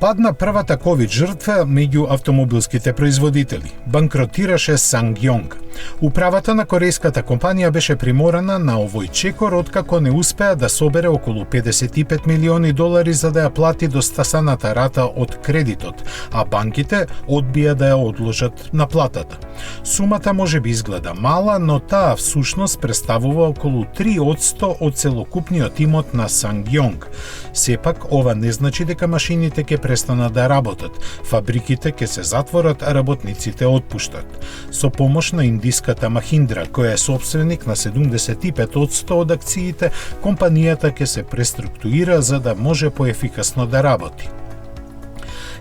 Падна првата ковид жртва меѓу автомобилските производители. Банкротираше SsangYong. Управата на корејската компанија беше приморана на овој чекор откако не успеа да собере околу $55 милиони за да ја плати достасаната рата од кредитот, а банките одбија да ја одложат наплатата. Сумата може би изгледа мала, но таа всушност представува околу 3% од целокупниот имот на SsangYong. Сепак, ова не значи дека машините ќе престанат да работат, фабриките ќе се затворат, а работниците отпуштат. Со помош на индиската Mahindra, која е собственик на 75% од акциите, компанијата ќе се преструктурира за да може поефикасно да работи.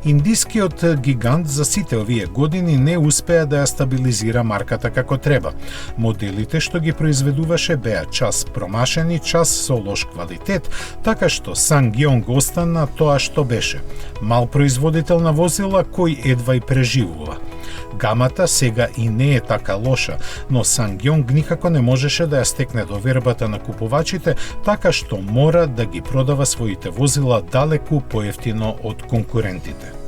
Индискиот гигант за сите овие години не успеа да ја стабилизира марката како треба. Моделите што ги произведуваше беа час промашени, час со лош квалитет, така што SsangYong остана тоа што беше. Мал производител на возила кој едва и преживува. Гамата сега и не е така лоша, но SsangYong никако не можеше да ја стекне довербата на купувачите, така што мора да ги продава своите возила далеку поевтино од конкурентите.